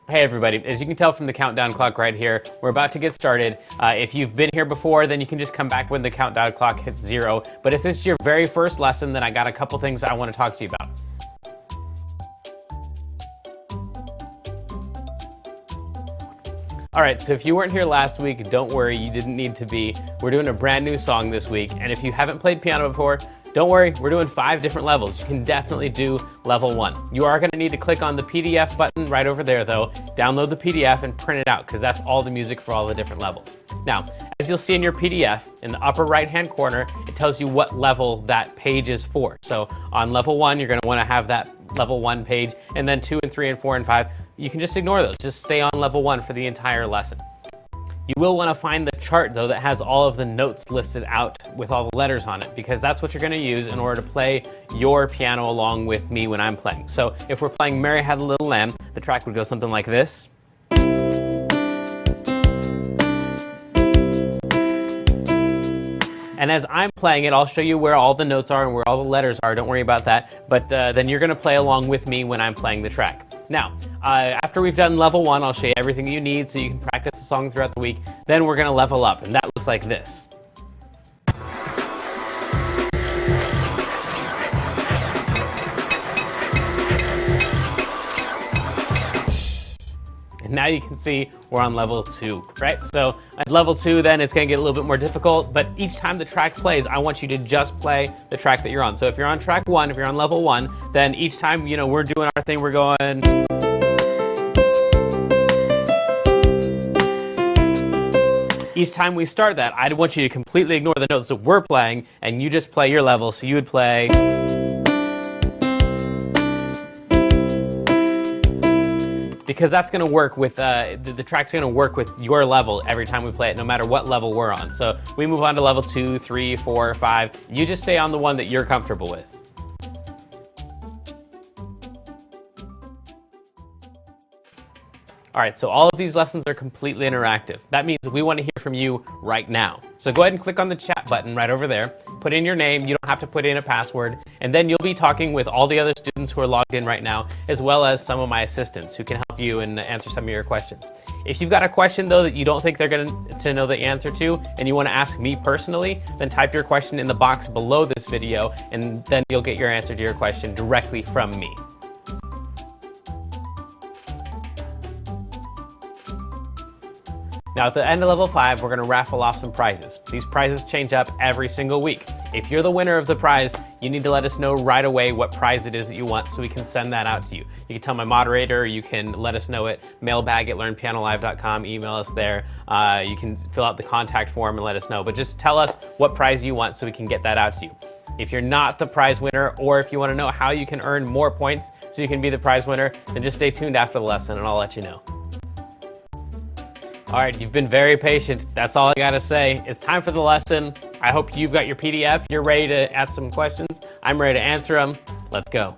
Hey everybody, as you can tell from the countdown clock right here, we're about to get started. If you've been here before, then you can just come back when the countdown clock hits 0. But if this is your very first lesson, then I got a couple things I want to talk to you about. All right, so if you weren't here last week, don't worry, you didn't need to be. We're doing a brand new song this week, and if you haven't played piano before, don't worry, we're doing 5 different levels. You can definitely do level 1. You are gonna need to click on the PDF button right over there though, download the PDF and print it out, because that's all the music for all the different levels. Now, as you'll see in your PDF, in the upper right-hand corner, it tells you what level that page is for. So on level 1, you're gonna wanna have that level 1 page, and then 2 and 3 and 4 and 5, you can just ignore those. Just stay on level 1 for the entire lesson. You will want to find the chart though that has all of the notes listed out with all the letters on it, because that's what you're going to use in order to play your piano along with me when I'm playing. So if we're playing Mary Had a Little Lamb, the track would go something like this. And as I'm playing it, I'll show you where all the notes are and where all the letters are. Don't worry about that. But then you're going to play along with me when I'm playing the track. Now, after we've done level 1, I'll show you everything you need so you can practice the song throughout the week. Then we're going to level up, and that looks like this. And now you can see we're on level 2, right? So at level 2, then it's going to get a little bit more difficult, but each time the track plays, I want you to just play the track that you're on. So if you're on track 1, if you're on level 1, then each time, you know, we're doing our thing, we're going. Each time we start that, I want you to completely ignore the notes that we're playing, and you just play your level. So you would play. Because that's going to work with, the track's going to work with your level every time we play it, no matter what level we're on. So we move on to level 2, 3, 4, 5. You just stay on the one that you're comfortable with. All right, so all of these lessons are completely interactive. That means we want to hear from you right now. So go ahead and click on the chat button right over there. Put in your name. You don't have to put in a password. And then you'll be talking with all the other students who are logged in right now, as well as some of my assistants who can help you and answer some of your questions. If you've got a question, though, that you don't think they're going to know the answer to, and you want to ask me personally, then type your question in the box below this video, and then you'll get your answer to your question directly from me. Now at the end of level 5, we're going to raffle off some prizes. These prizes change up every single week. If you're the winner of the prize, you need to let us know right away what prize it is that you want so we can send that out to you. You can tell my moderator, you can let us know at mailbag@learnpianolive.com, email us there. You can fill out the contact form and let us know, but just tell us what prize you want so we can get that out to you. If you're not the prize winner, or if you want to know how you can earn more points so you can be the prize winner, then just stay tuned after the lesson and I'll let you know. All right, you've been very patient. That's all I gotta say. It's time for the lesson. I hope you've got your PDF. You're ready to ask some questions. I'm ready to answer them. Let's go.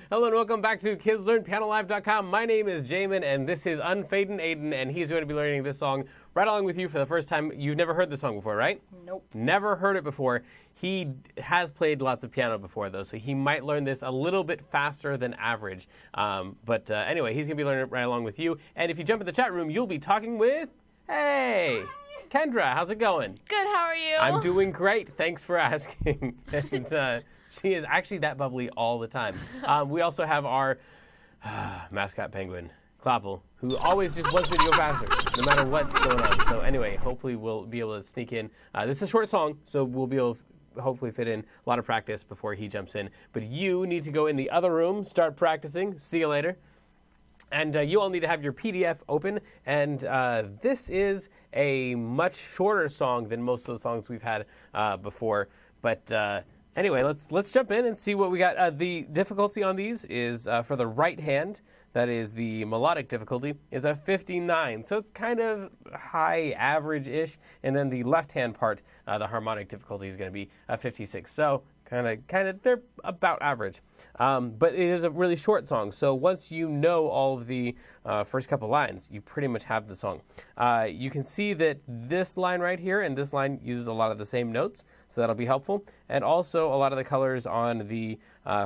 Hello and welcome back to KidsLearnPianoLive.com. My name is Jamin and this is Unfadin' Aiden, and he's going to be learning this song right along with you for the first time. You've never heard the song before, right? Nope. Never heard it before. He has played lots of piano before though, so he might learn this a little bit faster than average. Anyway, he's going to be learning it right along with you. And if you jump in the chat room, you'll be talking with, hey, Kendra, how's it going? Good, how are you? I'm doing great. Thanks for asking. And, she is actually that bubbly all the time. We also have our mascot penguin, Clapple, who always just wants me to go faster, no matter what's going on. So anyway, hopefully we'll be able to sneak in. This is a short song, so we'll be able to hopefully fit in a lot of practice before he jumps in. But you need to go in the other room, start practicing. See you later. And you all need to have your PDF open. And this is a much shorter song than most of the songs we've had before. But Anyway, let's jump in and see what we got. The difficulty on these is for the right hand, that is the melodic difficulty, is a 59. So it's kind of high average-ish. And then the left hand part, the harmonic difficulty is going to be a 56. So kind of, they're about average. But it is a really short song. So once you know all of the first couple lines, you pretty much have the song. You can see that this line right here and this line uses a lot of the same notes. So that'll be helpful. And also a lot of the colors on the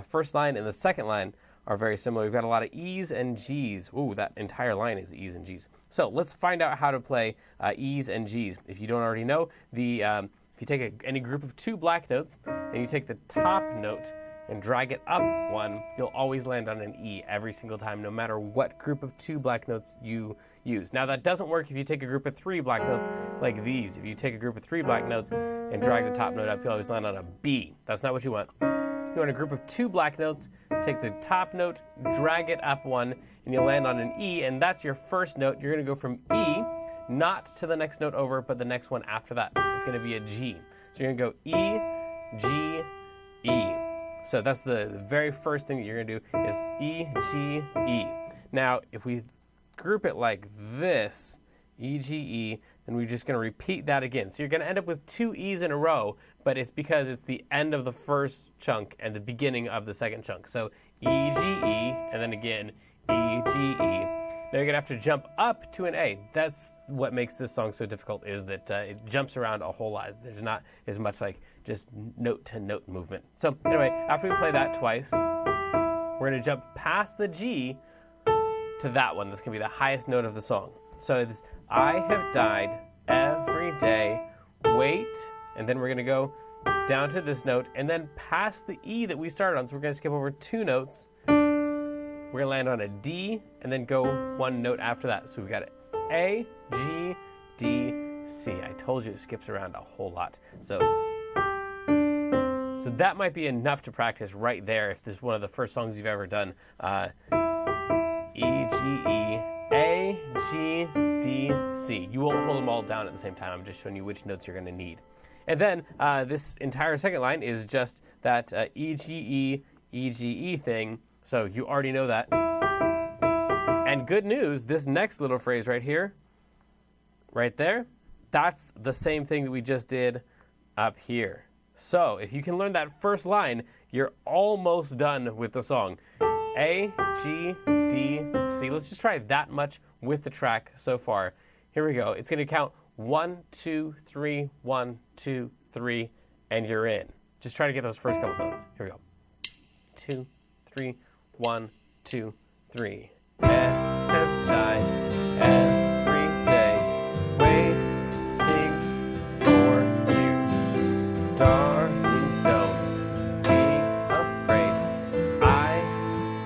first line and the second line are very similar. We've got a lot of E's and G's. Ooh, that entire line is E's and G's. So let's find out how to play E's and G's. If you don't already know, if you take any group of 2 black notes and you take the top note and drag it up 1, you'll always land on an E every single time, no matter what group of 2 black notes you use. Now that doesn't work if you take a group of 3 black notes like these. If you take a group of 3 black notes and drag the top note up, you'll always land on a B. That's not what you want. You want a group of 2 black notes, take the top note, drag it up 1, and you'll land on an E, and that's your first note. You're going to go from E, not to the next note over, but the next one after that. It's going to be a G. So you're going to go E, G, E. So that's the very first thing that you're going to do is E, G, E. Now, if we group it like this, E, G, E, then we're just going to repeat that again. So you're going to end up with 2 E's in a row, but it's because it's the end of the first chunk and the beginning of the second chunk. So E, G, E, and then again, E, G, E. Now you're going to have to jump up to an A. That's what makes this song so difficult, is that it jumps around a whole lot. There's not as much like just note-to-note movement. So anyway, after we play that twice, we're going to jump past the G to that one. That's going to be the highest note of the song. So it's I have died every day, wait, and then we're going to go down to this note and then past the E that we started on. So we're going to skip over 2 notes. We're going to land on a D and then go 1 note after that. So we've got A, G, D, C. I told you it skips around a whole lot. So that might be enough to practice right there if this is one of the first songs you've ever done. E, G, E, A, G, D, C. You won't hold them all down at the same time. I'm just showing you which notes you're going to need. And then this entire second line is just that E, G, E, E, G, E thing. So you already know that. And good news, this next little phrase right here, right there, that's the same thing that we just did up here. So if you can learn that first line, you're almost done with the song. A, G, D, C. Let's just try that much with the track so far. Here we go. It's going to count 1, 2, 3, 1, 2, 3, and you're in. Just try to get those first couple notes. Here we go. 2, 3, 1, 2, 3. Have died every day, waiting for you. Darling, don't be afraid. I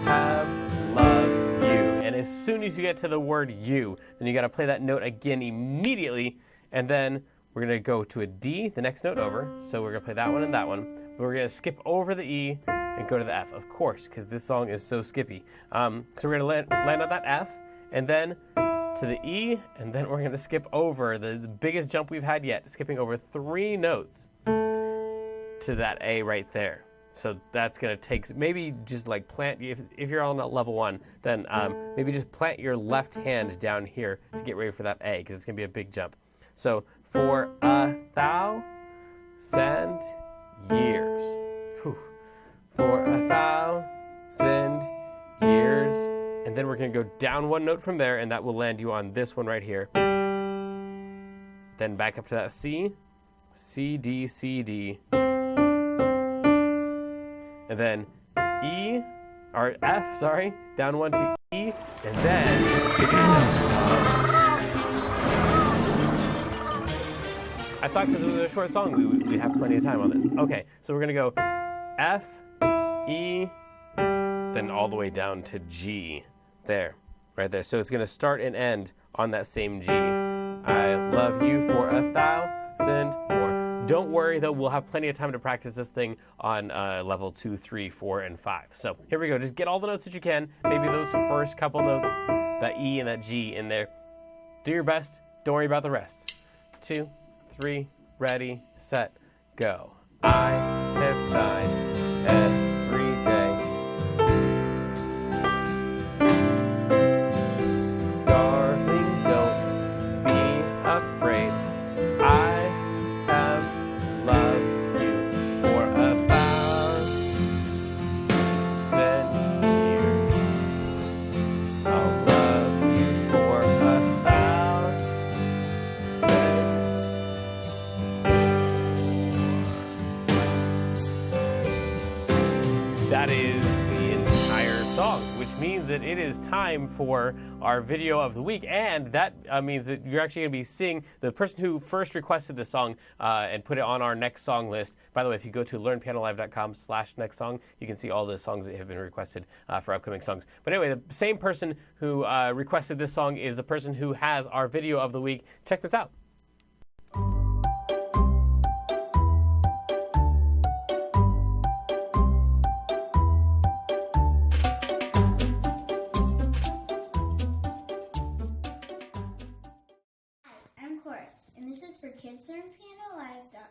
have loved you. And as soon as you get to the word you, then you got to play that note again immediately, and then we're going to go to a D, the next note over. So we're going to play that one and that one. But we're going to skip over the E and go to the F, of course, because this song is so skippy. So we're going to land on that F, and then to the E, and then we're going to skip over the biggest jump we've had yet, skipping over 3 notes to that A right there. So that's going to take, maybe just like plant, if you're on level 1, then maybe just plant your left hand down here to get ready for that A, because it's going to be a big jump. So for 1,000 years. Whew. For 1,000 years. And then we're going to go down 1 note from there, and that will land you on this one right here. Then back up to that C, C, D, C, D. And then E, or F, sorry, down 1 to E, and then I thought because it was a short song, we'd have plenty of time on this. Okay, so we're going to go F, E, then all the way down to G. There, right there. So it's going to start and end on that same G. I love you for 1,000 more. Don't worry, though, we'll have plenty of time to practice this thing on level 2, 3, 4, and 5. So here we go. Just get all the notes that you can. Maybe those first couple notes, that E and that G in there. Do your best. Don't worry about the rest. 2, 3, ready, set, go. I have shine every day. Darling, don't be afraid. I have loved you for 1,000 years. I'll love you for 1,000. That is the entire song, which means that it is time for our video of the week, and that means that you're actually going to be seeing the person who first requested the song and put it on our next song list. By the way, if you go to learnpianolive.com/next song, you can see all the songs that have been requested for upcoming songs. But anyway, the same person who requested this song is the person who has our video of the week. Check this out. I'm Chorus, and this is for kidslearnpianolive.com.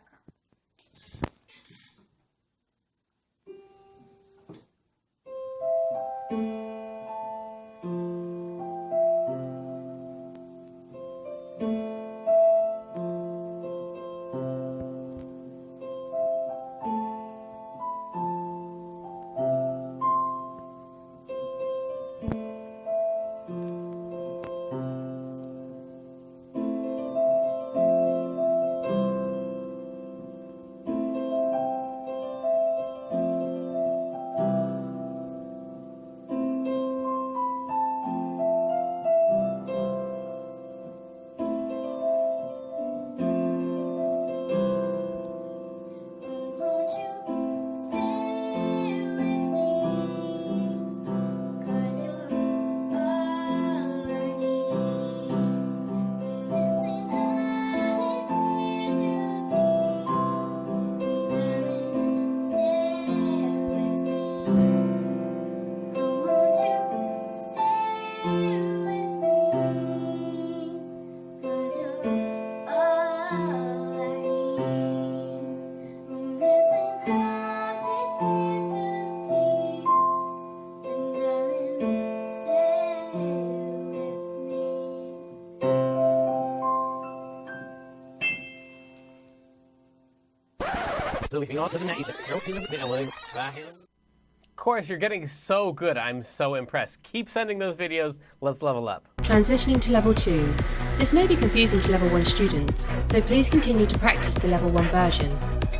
Chorus, you're getting so good. I'm so impressed. Keep sending those videos. Let's level up. Transitioning to Level 2. This may be confusing to Level 1 students, so please continue to practice the Level 1 version,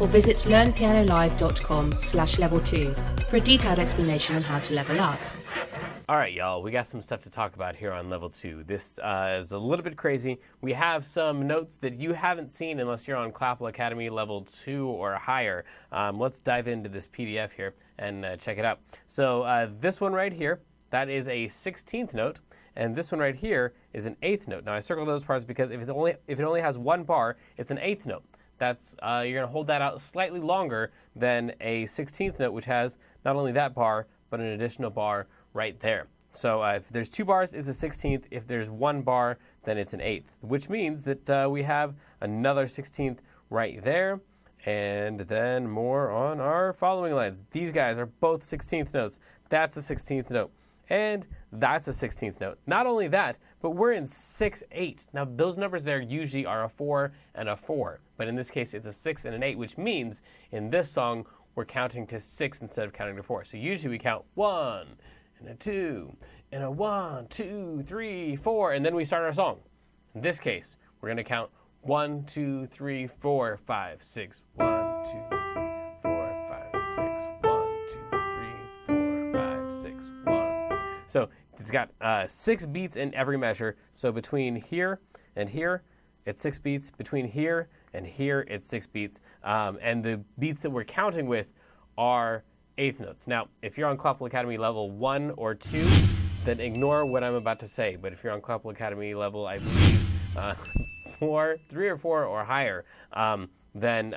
or visit learnpianolive.com/level 2 for a detailed explanation on how to level up. All right, y'all, we got some stuff to talk about here on Level 2. This is a little bit crazy. We have some notes that you haven't seen unless you're on Clapple Academy Level 2 or higher. Let's dive into this PDF here and check it out. So this one right here, that is a 16th note, and this one right here is an 8th note. Now, I circled those parts because if it only has one bar, it's an 8th note. That's you're going to hold that out slightly longer than a 16th note, which has not only that bar, but an additional bar right there. So if there's 2 bars, it's a 16th. If there's 1 bar, then it's an 8th, which means that we have another 16th right there, and then more on our following lines. These guys are both 16th notes. That's a 16th note, and that's a 16th note. Not only that, but we're in 6/8. Now, those numbers there usually are a 4 and a 4, but in this case, it's a 6 and an 8, which means in this song, we're counting to 6 instead of counting to 4. So usually we count 1, and a 2, and a 1, 2, 3, 4, and then we start our song. In this case, we're going to count 1, 2, 3, 4, 5, 6. 1, 2, 3, 4, 5, 6. 1, 2, 3, 4, 5, 6. 1. So it's got 6 beats in every measure. So between here and here, it's 6 beats. Between here and here, it's 6 beats. And the beats that we're counting with are 8th notes. Now, if you're on Clapple Academy level 1 or 2, then ignore what I'm about to say. But if you're on Clapple Academy level, I believe, 3 or 4 or higher, then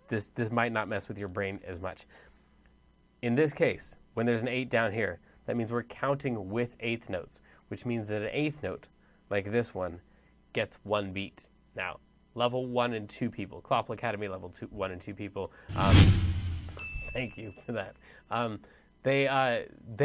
this might not mess with your brain as much. In this case, when there's an 8 down here, that means we're counting with 8th notes, which means that an 8th note, like this one, gets 1 beat. Now, level 1 and 2 people, Clapple Academy level 1 and 2 people, Thank you for that. They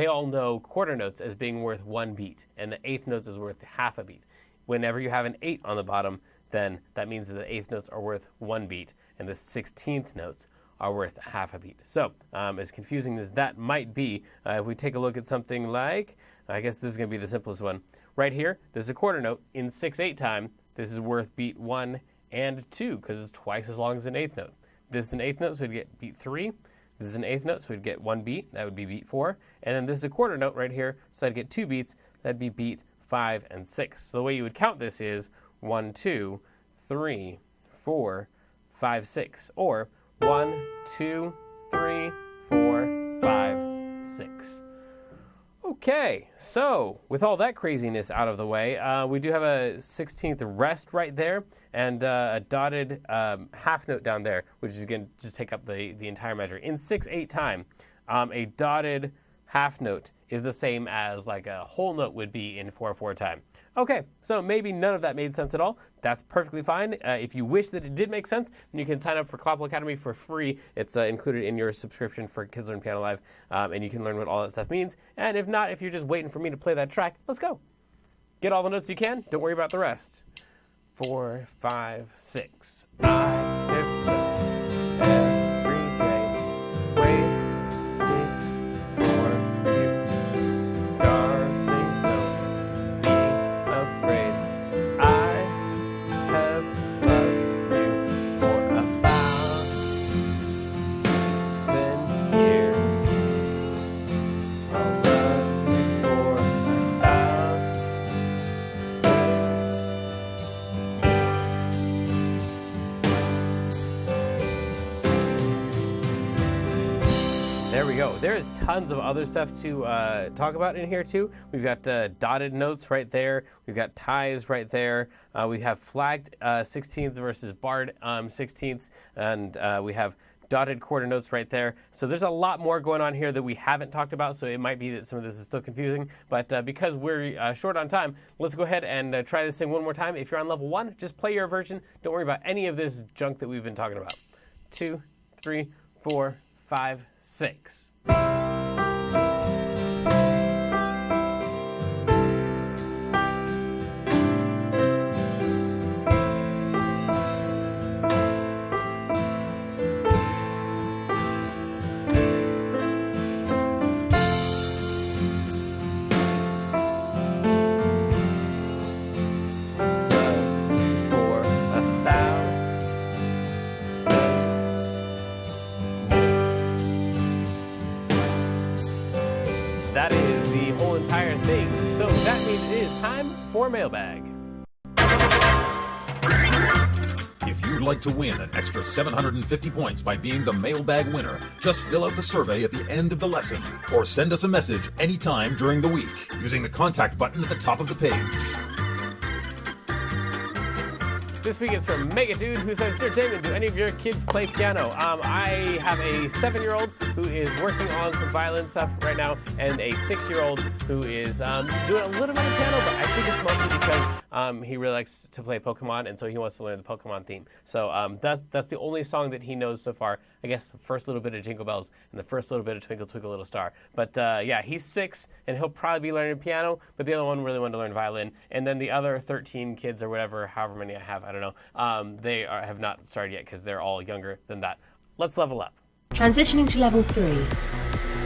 all know quarter notes as being worth 1 beat, and the eighth notes is worth half a beat. Whenever you have an 8 on the bottom, then that means that the eighth notes are worth 1 beat, and the 16th notes are worth half a beat. So, as confusing as that might be, if we take a look at something like, I guess this is going to be the simplest one. Right here, there's a quarter note. In 6/8 time, this is worth beat 1 and 2, because it's twice as long as an eighth note. This is an eighth note, so we'd get beat 3. This is an eighth note, so we'd get 1 beat. That would be beat 4. And then this is a quarter note right here, so I'd get 2 beats. That'd be beat 5 and 6. So the way you would count this is 1, 2, 3, 4, 5, 6. Or 1, 2, 3, 4, 5, 6. Okay, so with all that craziness out of the way, we do have a 16th rest right there and a dotted half note down there, which is going to just take up the entire measure. In 6/8 time, a dotted half note is the same as like a whole note would be in 4/4 time. Okay, so maybe none of that made sense at all. That's perfectly fine. If you wish that it did make sense, then you can sign up for Clopple Academy for free. It's included in your subscription for Kids Learn Piano Live, and you can learn what all that stuff means. And if not, if you're just waiting for me to play that track, let's go. Get all the notes you can. Don't worry about the rest. 4, 5, 6. I have just every day waiting for you. Darling, don't be afraid. I have loved you for 1,000 years. I'll love you for 1,000 There we go. There's tons of other stuff to talk about in here too. We've got dotted notes right there. We've got ties right there. We have flagged 16ths versus barred 16ths, and we have dotted quarter notes right there. So there's a lot more going on here that we haven't talked about, so it might be that some of this is still confusing. But because we're short on time, let's go ahead and try this thing one more time. If you're on level 1, just play your version. Don't worry about any of this junk that we've been talking about. 2, 3, 4, 5, 6. That is the whole entire thing. So that means it is time for mailbag. If you'd like to win an extra 750 points by being the mailbag winner, just fill out the survey at the end of the lesson or send us a message anytime during the week using the contact button at the top of the page. This week it's from Megadude, who says, "Dear Damon, do any of your kids play piano?" I have a 7-year-old who is working on some violin stuff right now, and a 6-year-old who is doing a little bit of piano, but I think it's mostly because he really likes to play Pokemon, and so he wants to learn the Pokemon theme. So that's the only song that he knows so far. I guess the first little bit of Jingle Bells and the first little bit of Twinkle Twinkle Little Star. But yeah, he's 6, and he'll probably be learning piano, but the other one really wanted to learn violin. And then the other 13 kids or whatever, however many I have, I don't know, have not started yet because they're all younger than that. Let's level up. Transitioning to level 3.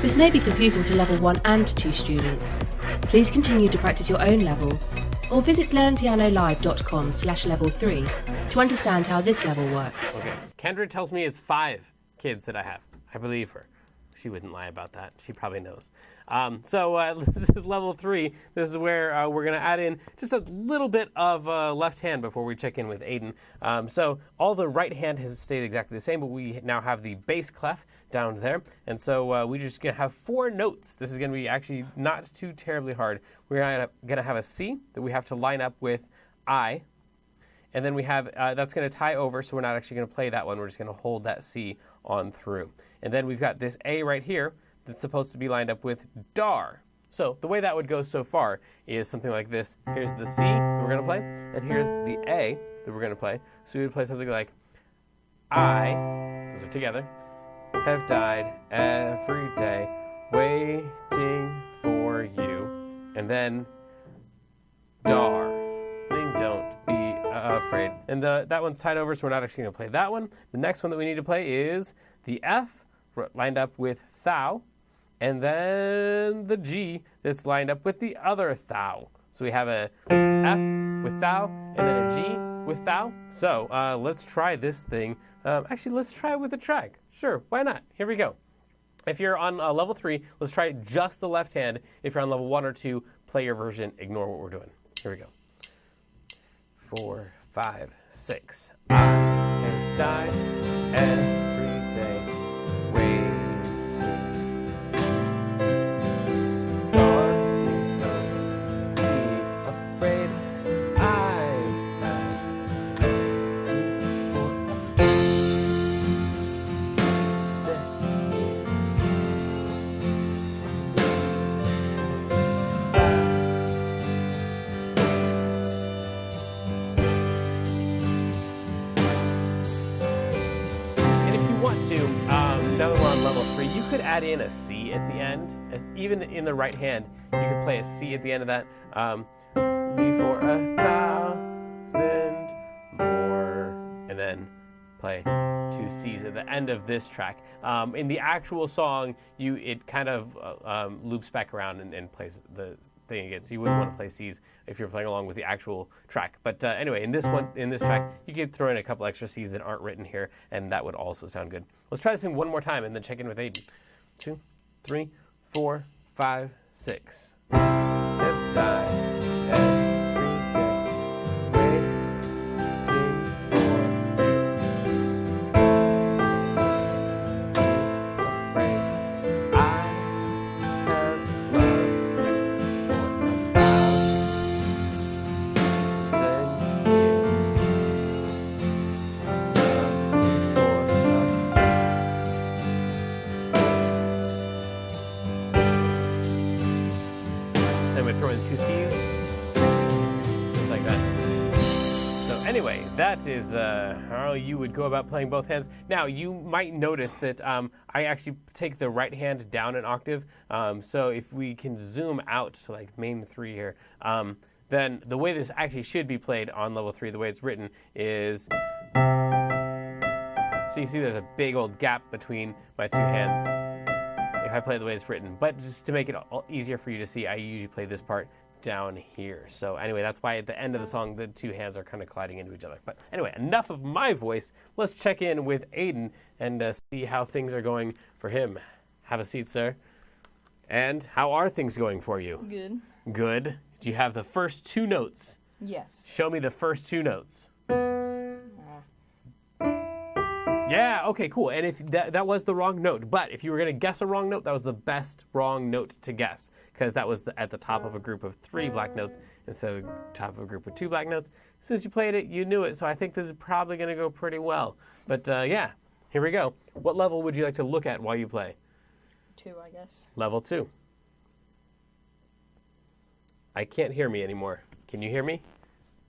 This may be confusing to level 1 and 2 students. Please continue to practice your own level, or visit learnpianolive.com/level 3 to understand how this level works. Okay, Kendra tells me it's 5 kids that I have. I believe her. She wouldn't lie about that. She probably knows. So this is level 3. This is where we're going to add in just a little bit of left hand before we check in with Aiden. So all the right hand has stayed exactly the same, but we now have the bass clef down there. And so we're just going to have 4 notes. This is going to be actually not too terribly hard. We're going to have a C that we have to line up with I. And then we have, that's going to tie over, so we're not actually going to play that one. We're just going to hold that C on through. And then we've got this A right here that's supposed to be lined up with DAR. So the way that would go so far is something like this. Here's the C that we're going to play, and here's the A that we're going to play. So we would play something like I, those are together, have died every day waiting for you. And then, darling, don't be afraid. And that one's tied over, so we're not actually going to play that one. The next one that we need to play is the F lined up with thou, and then the G that's lined up with the other thou. So we have a F with thou, and then a G with thou. So let's try this thing. Actually, let's try it with a track. Sure, why not? Here we go. If you're on level 3, let's try just the left hand. If you're on level 1 or 2, play your version. Ignore what we're doing. Here we go. 4, 5, 6. I have died every day waiting. Darling, don't be afraid. I have loved you for 7 years. And if you want to, now that we're on level 3, you could add in a C at the end. Even in the right hand, you could play a C at the end of that. D for 1,000 more, and then play 2 C's at the end of this track. In the actual song, it kind of loops back around and plays the thing again. So you wouldn't want to play C's if you're playing along with the actual track. But anyway, in this track, you could throw in a couple extra C's that aren't written here, and that would also sound good. Let's try this thing one more time and then check in with Aiden. 2, 3, 4, 5, 6. Have died every day waiting for you. Afraid I have loved you for 1,000 years. Then we throw in 2 C's, just like that. So anyway, that is how you would go about playing both hands. Now, you might notice that I actually take the right hand down an octave. So if we can zoom out to like main 3 here, then the way this actually should be played on level 3, the way it's written, is... So you see there's a big old gap between my 2 hands if I play it the way it's written. But just to make it easier for you to see, I usually play this part down here. So anyway, that's why at the end of the song, the 2 hands are kind of colliding into each other. But anyway, enough of my voice. Let's check in with Aiden and see how things are going for him. Have a seat, sir. And how are things going for you? Good. Good. Do you have the first 2 notes? Yes. Show me the first 2 notes. Yeah, okay, cool. And if that was the wrong note, but if you were going to guess a wrong note, that was the best wrong note to guess, because that was at the top of a group of 3 black notes instead of the top of a group of 2 black notes. As soon as you played it, you knew it, so I think this is probably going to go pretty well. But yeah, here we go. What level would you like to look at while you play? 2, I guess. Level 2. I can't hear me anymore. Can you hear me?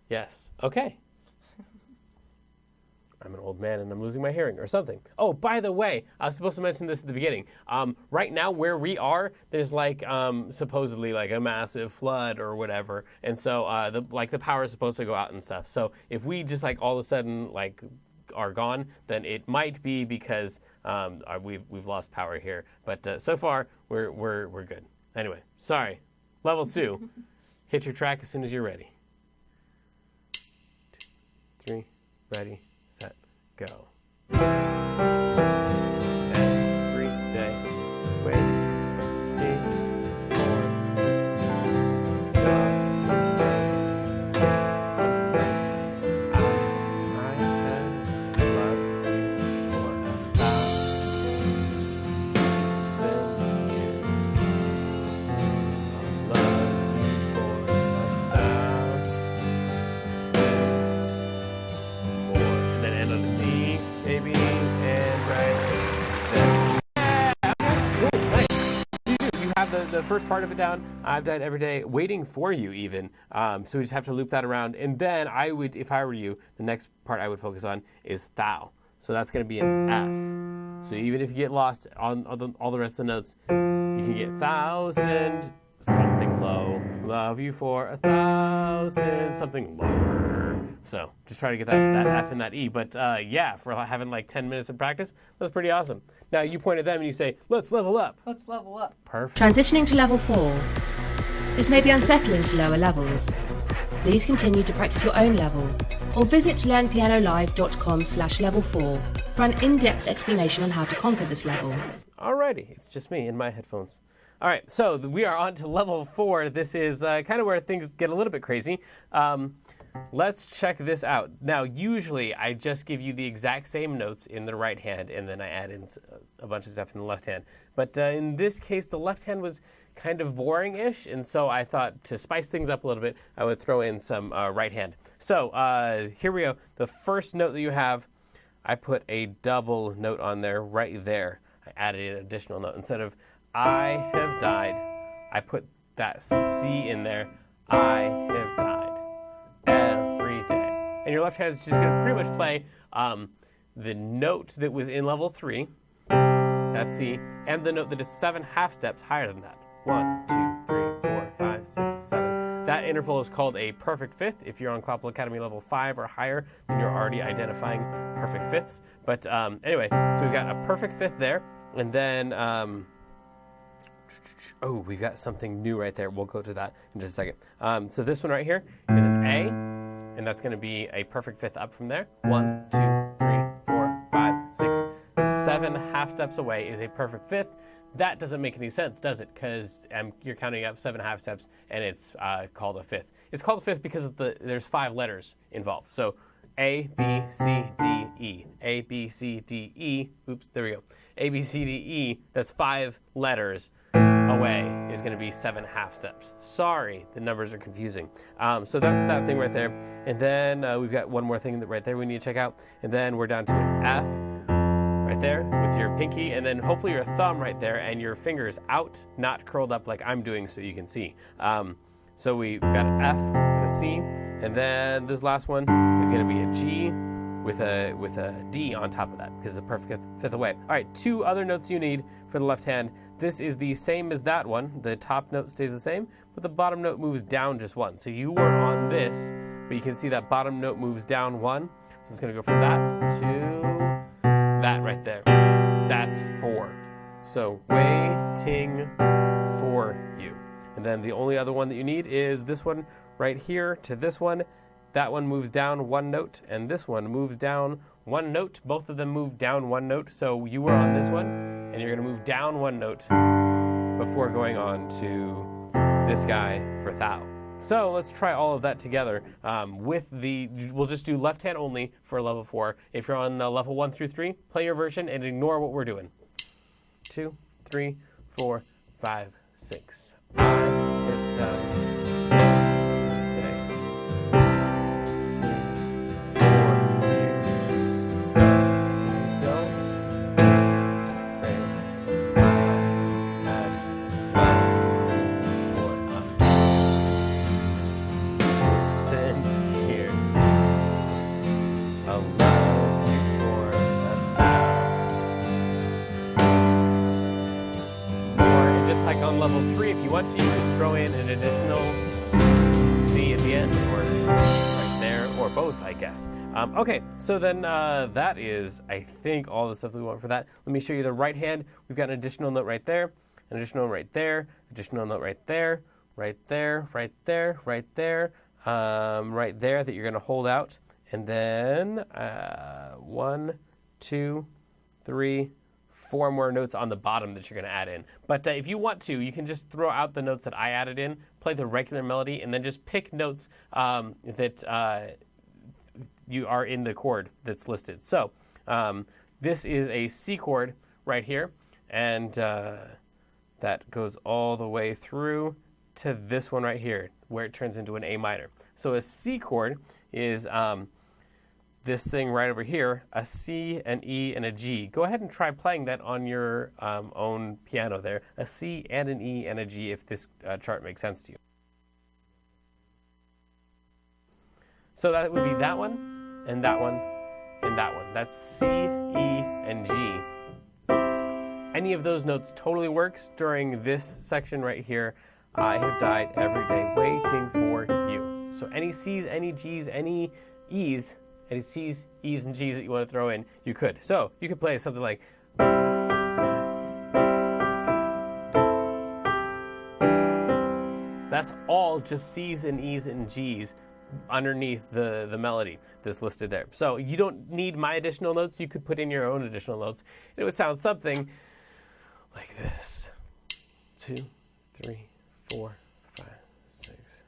Yes. Okay. I'm an old man and I'm losing my hearing or something. Oh, by the way, I was supposed to mention this at the beginning. Right now where we are, there's like supposedly like a massive flood or whatever. And so the power is supposed to go out and stuff. So if we just like all of a sudden like are gone, then it might be because we've lost power here. But so far we're good. Anyway, sorry. Level 2. Hit your track as soon as you're ready. 2, 3, ready, set, go. Every day, waiting for I have loved you for 1,000 years. I'll love you for 1,000 more. And then end on a C, maybe, and right there. Cool, nice. You have the first part of it down. I've died every day, waiting for you even. So we just have to loop that around. And then I would, if I were you, the next part I would focus on is thou. So that's going to be an F. So even if you get lost on all the rest of the notes, you can get 1,000, something low, love you for 1,000, something lower. So just try to get that F and that E. But yeah, for having like 10 minutes of practice, that's pretty awesome. Now you point at them and you say, let's level up. Let's level up. Perfect. Transitioning to level 4. This may be unsettling to lower levels. Please continue to practice your own level, or visit learnpianolive.com/level4 for an in-depth explanation on how to conquer this level. Alrighty, it's just me in my headphones. All right, so we are on to level 4. This is kind of where things get a little bit crazy. Let's check this out. Now, usually I just give you the exact same notes in the right hand, and then I add in a bunch of stuff in the left hand. But in this case, the left hand was kind of boring-ish, and so I thought to spice things up a little bit, I would throw in some right hand. So here we go. The first note that you have, I put a double note on there right there. I added an additional note. Instead of I have died, I put that C in there. I have died every day. And your left hand is just going to pretty much play the note that was in level 3, that's C, and the note that is 7 half steps higher than that. 1, 2, 3, 4, 5, 6, 7. That interval is called a perfect fifth. If you're on Cloppel Academy level 5 or higher, then you're already identifying perfect fifths. But anyway, so we've got a perfect fifth there. And then, we've got something new right there. We'll go to that in just a second. So this one right here is an A, and that's going to be a perfect fifth up from there. 1, 2, 3, 4, 5, 6, 7 half steps away is a perfect fifth. That doesn't make any sense, does it? Because you're counting up 7 half steps, and it's called a fifth. It's called a fifth because there's 5 letters involved. So A, B, C, D, E. A, B, C, D, E. Oops, there we go. A, B, C, D, E. That's 5 letters away is going to be 7 half steps. Sorry, the numbers are confusing. So that's that thing right there. And then we've got one more thing right there we need to check out. And then we're down to an F. Right there with your pinky, and then hopefully your thumb right there, and your fingers out, not curled up like I'm doing so you can see. So we've got an F with a C, and then this last one is going to be a G with a D on top of that because it's a perfect fifth away. All right, 2 other notes you need for the left hand. This is the same as that one. The top note stays the same, but the bottom note moves down just 1. So you were on this, but you can see that bottom note moves down 1. So it's going to go from that to that right there. That's 4. So waiting for you. And then the only other one that you need is this one right here to this one. That one moves down 1 note, and this one moves down 1 note. Both of them move down 1 note. So you were on this one, and you're going to move down 1 note before going on to this guy for thou. So let's try all of that together we'll just do left hand only for level 4. If you're on level 1 through 3, play your version and ignore what we're doing. 2, 3, 4, 5, 6. I have done today. 2, 4, you don't pray. I have for us. $1,000 years. I'll love you for 1,000. Or just like on level 3, if you want to, you can throw in an additional C at the end, or right there, or both, I guess. Okay, so then that is, I think, all the stuff that we want for that. Let me show you the right hand. We've got an additional note right there, an additional note right there, additional note right there, right there, right there, right there, right there that you're going to hold out. And then 1, 2, 3, 4 more notes on the bottom that you're going to add in. But if you want to, you can just throw out the notes that I added in, play the regular melody, and then just pick notes that you are in the chord that's listed. So this is a C chord right here, and that goes all the way through to this one right here, where it turns into an A minor. So a C chord is this thing right over here, a C, an E, and a G. Go ahead and try playing that on your own piano there. A C and an E and a G if this chart makes sense to you. So that would be that one, and that one, and that one. That's C, E, and G. any of those notes totally works during this section right here. I have died every day waiting for you. So any C's, any G's, any E's, any C's, E's, and G's that you want to throw in, you could. So you could play something like, that's all just C's and E's and G's underneath the melody that's listed there. So you don't need my additional notes. You could put in your own additional notes. It would sound something like this. 2, 3, 4, 5, 6.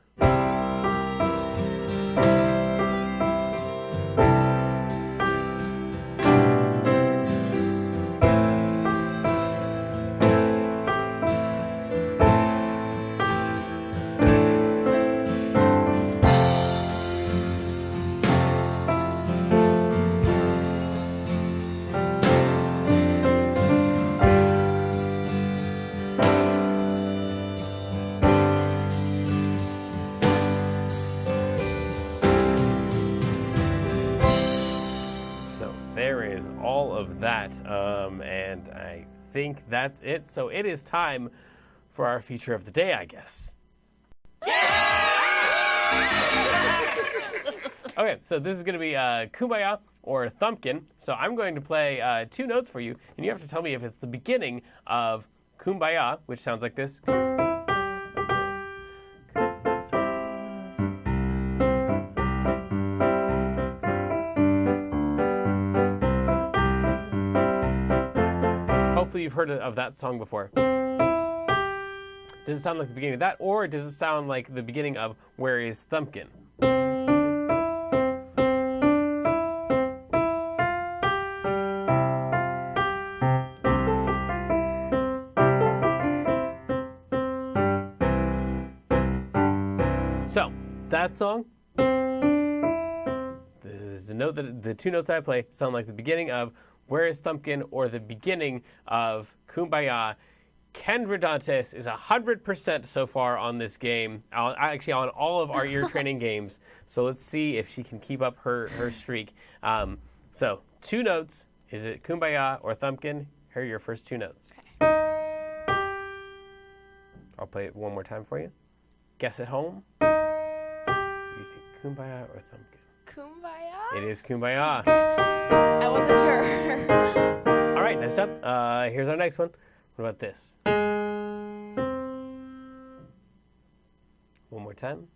There is all of that, and I think that's it. So it is time for our feature of the day, I guess. Okay, so this is going to be Kumbaya or Thumpkin. So I'm going to play 2 notes for you, and you have to tell me if it's the beginning of Kumbaya, which sounds like this. Hopefully you've heard of that song before. Does it sound like the beginning of that, or does it sound like the beginning of Where is Thumpkin? So, that song, there's a note that the 2 notes I play sound like the beginning of Where is Thumpkin or the beginning of Kumbaya. Kendra Dantes is 100% so far on this game, actually on all of our ear training games. So let's see if she can keep up her streak. So 2 notes. Is it Kumbaya or Thumpkin? Here are your first 2 notes. Okay. I'll play it one more time for you. Guess at home. Do you think Kumbaya or Thumpkin? Kumbaya? It is Kumbaya. I wasn't sure. All right, nice job. Here's our next one. What about this? One more time.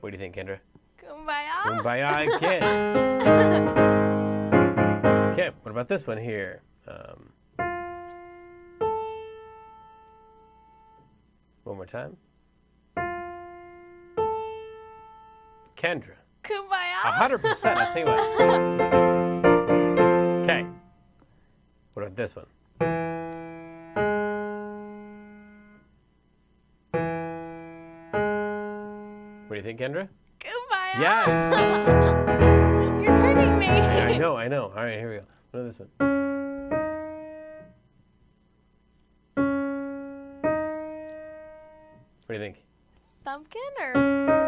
What do you think, Kendra? Kumbaya? Kumbaya again. Okay, what about this one here? One more time. Kendra. Kumbaya? 100%, I'll tell you what. Okay. What about this one? What do you think, Kendra? Kumbaya? Yes! You're hurting me. I know. All right, here we go. What about this one? What do you think? Thumpkin, or is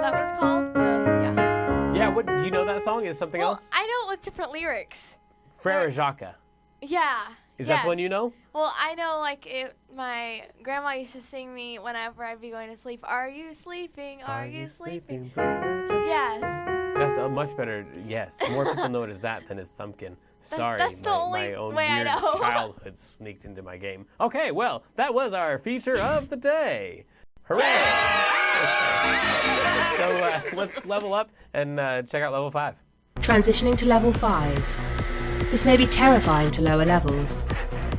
that what it's called? Yeah. Yeah, what, do you know that song? Is something Well, else? I know it with different lyrics. Frere Jacques. Yeah. Is that the one you know? Well, I know, like, my grandma used to sing me whenever I'd be going to sleep. Are you sleeping? Are you sleeping? Yes. That's a much better, yes. More people know it as that than as Thumpkin. Sorry, that's the only my own way I weird know. childhood sneaked into my game. Okay, well, that was our feature of the day. Hooray! So let's level up and check out level 5. Transitioning to level 5. This may be terrifying to lower levels.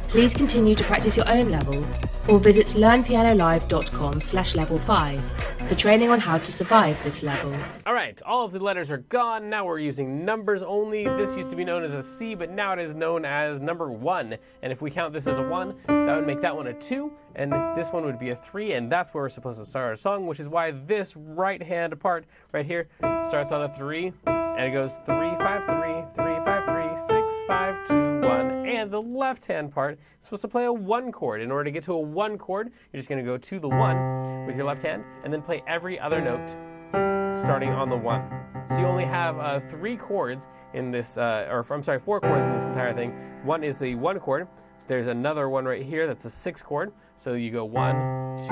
Please continue to practice your own level or visit learnpianolive.com/level5 for training on how to survive this level. All right, all of the letters are gone. Now we're using numbers only. This used to be known as a C, but now it is known as number 1. And if we count this as a 1, that would make that one a 2, and this one would be a 3, and that's where we're supposed to start our song, which is why this right-hand part right here starts on a 3, and it goes 3, 5, 3, 3, 5, 3, 6, 5, 2, 1. And the left-hand part is supposed to play a 1 chord. In order to get to a 1 chord, you're just going to go to the 1 with your left hand, and then play every other note starting on the 1. So you only have 3 chords in this, 4 chords in this entire thing. One is the 1 chord. There's another one right here that's a 6 chord. So you go 1, 2,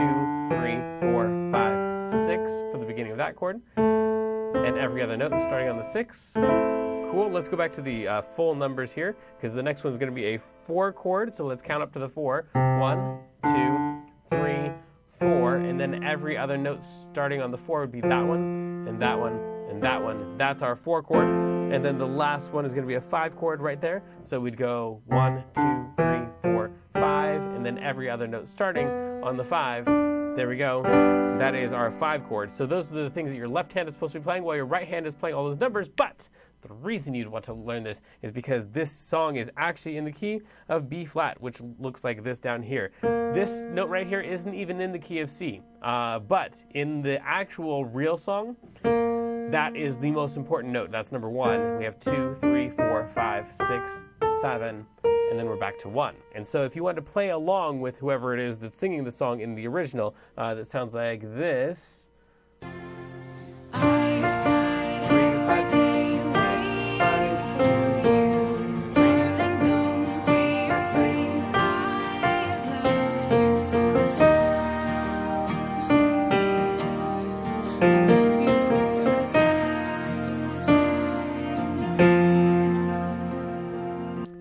3, 4, 5, 6 for the beginning of that chord. And every other note is starting on the 6. Cool. Let's go back to the full numbers here, because the next one's going to be a 4 chord. So let's count up to the 4. 1, 2, 3, 4. And then every other note starting on the 4 would be that one, and that one, and that one. That's our 4 chord. And then the last one is going to be a 5 chord right there. So we'd go 1, 2, 3, 4, 5, and then every other note starting on the 5. There we go. That is our 5 chord. So those are the things that your left hand is supposed to be playing while your right hand is playing all those numbers. But the reason you'd want to learn this is because this song is actually in the key of B flat, which looks like this down here. This note right here isn't even in the key of C. But in the actual real song, that is the most important note. That's number 1. We have 2, 3, 4, 5, 6, 7, and then we're back to 1. And so if you want to play along with whoever it is that's singing the song in the original, that sounds like this.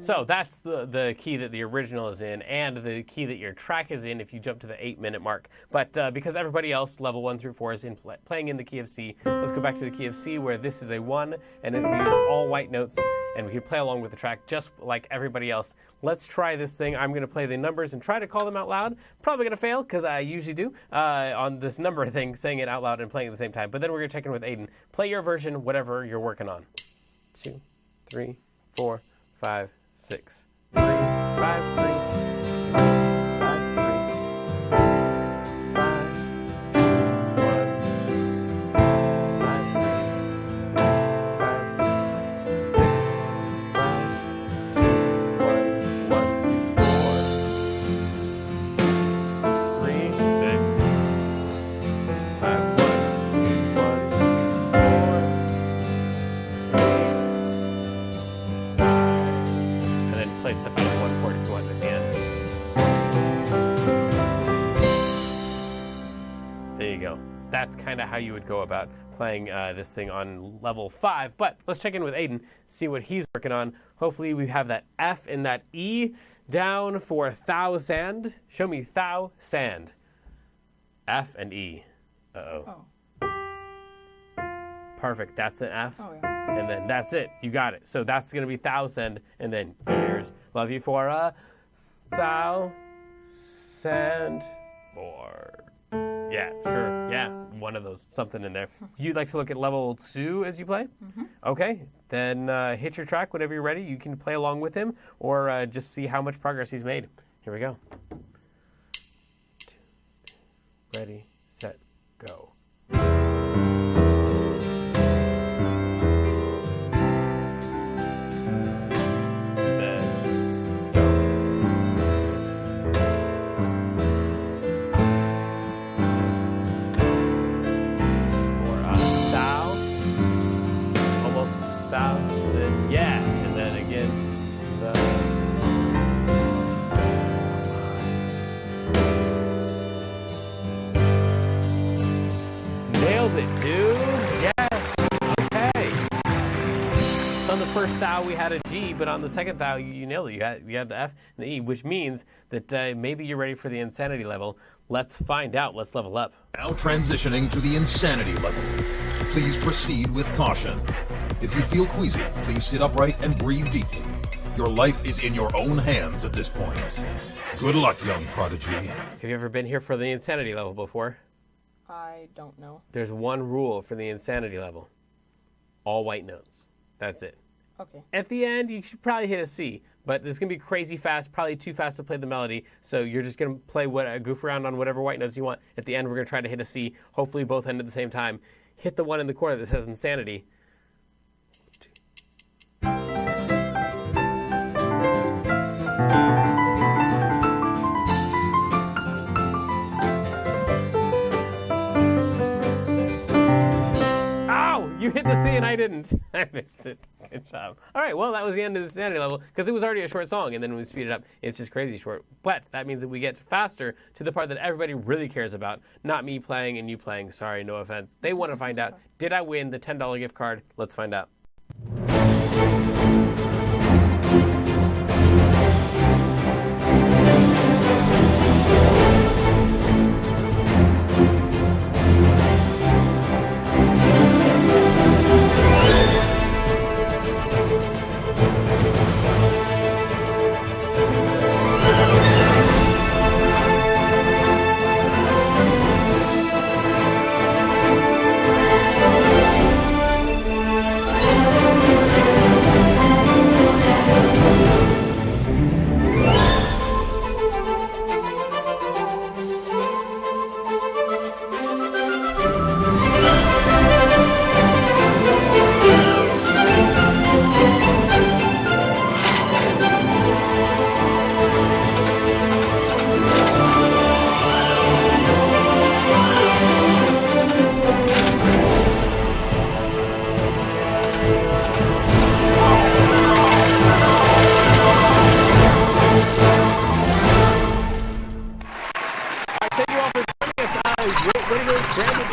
So that's the key that the original is in, and the key that your track is in if you jump to the 8-minute mark. But because everybody else, level 1 through 4, is playing in the key of C, let's go back to the key of C, where this is a 1, and we use all white notes, and we can play along with the track just like everybody else. Let's try this thing. I'm going to play the numbers and try to call them out loud. Probably going to fail, because I usually do, on this number thing, saying it out loud and playing at the same time. But then we're going to check in with Aiden. Play your version, whatever you're working on. 2, 3, 4, 5, 6, 3, 5, 3, 5, 3, 6, 5, 2, 1, 5, 3, 5, 6, 5, 2, 1, 1, 2, 4, 3, 6, 5, 1, 2, 1, 2, 4, 3, play stuff out of 1 chord if you want at the end. There you go. That's kind of how you would go about playing this thing on level 5. But let's check in with Aiden, see what he's working on. Hopefully we have that F and that E down for thousand. Show me thou, sand. F and E. Uh-oh. Perfect. That's an F. Oh, yeah. And then that's it. You got it. So that's going to be thousand, and then years. Love you for a thousand more. Yeah, sure. Yeah, one of those. Something in there. You'd like to look at level 2 as you play? Mm-hmm. Okay. Then hit your track whenever you're ready. You can play along with him or just see how much progress he's made. Here we go. 2, ready, set, go. Yeah, and then again, nailed it, dude. Yes. Okay. So on the first thou we had a G, but on the second thou you nailed it. You had the F and the E, which means that maybe you're ready for the insanity level. Let's find out. Let's level up. Now transitioning to the insanity level. Please proceed with caution. If you feel queasy, please sit upright and breathe deeply. Your life is in your own hands at this point. Good luck, young prodigy. Have you ever been here for the insanity level before? I don't know. There's one rule for the insanity level. All white notes. That's it. Okay. At the end, you should probably hit a C, but it's going to be crazy fast, probably too fast to play the melody, so you're just going to play goof around on whatever white notes you want. At the end, we're going to try to hit a C. Hopefully both end at the same time. Hit the one in the corner that says insanity. You hit the C and I didn't. I missed it. Good job. All right, well, that was the end of the standard level because it was already a short song, and then when we speed it up, it's just crazy short. But that means that we get faster to the part that everybody really cares about, not me playing and you playing. Sorry, no offense. They want to find out, did I win the $10 gift card? Let's find out.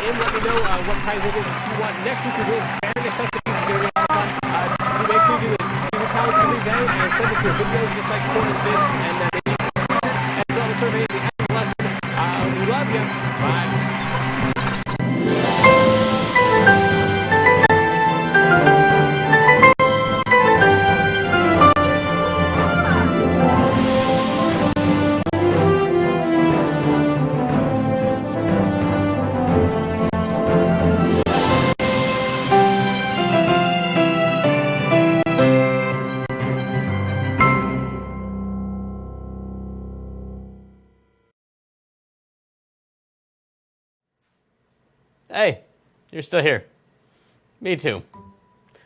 Let me know what prize it is that you want. Next week, we're doing bare necessities. It's going to be a lot of fun. You make sure you do the challenge every day and send us your videos just like Corners did. And maybe you can feature and fill out a survey at the end of the lesson. We love you. Bye. Hey, you're still here. Me too.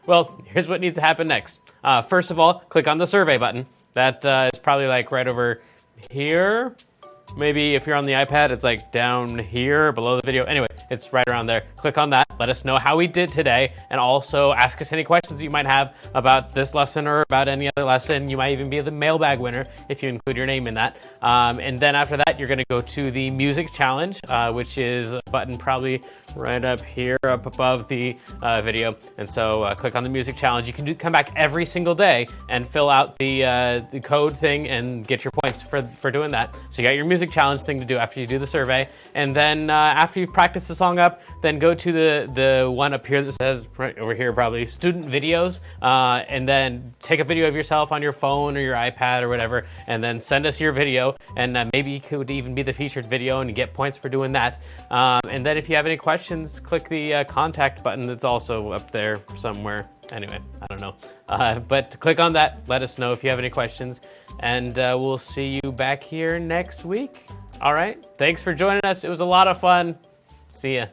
Well, here's what needs to happen next. First of all, click on the survey button. That is probably like right over here. Maybe if you're on the iPad, it's like down here below the video. Anyway, it's right around there. Click on that. Let us know how we did today. And also ask us any questions you might have about this lesson or about any other lesson. You might even be the mailbag winner if you include your name in that. And then after that, you're going to go to the music challenge, which is a button probably right up here, up above the video. And so click on the music challenge. You can come back every single day and fill out the code thing and get your points for doing that. So you got your music challenge thing to do after you do the survey. And then after you've practiced the song up, then go to the one up here that says, right over here probably, student videos. And then take a video of yourself on your phone or your iPad or whatever, and then send us your video. And maybe it could even be the featured video and you get points for doing that. And then if you have any questions, click the contact button that's also up there somewhere. Anyway, I don't know. But click on that. Let us know if you have any questions. And we'll see you back here next week. All right. Thanks for joining us. It was a lot of fun. See ya.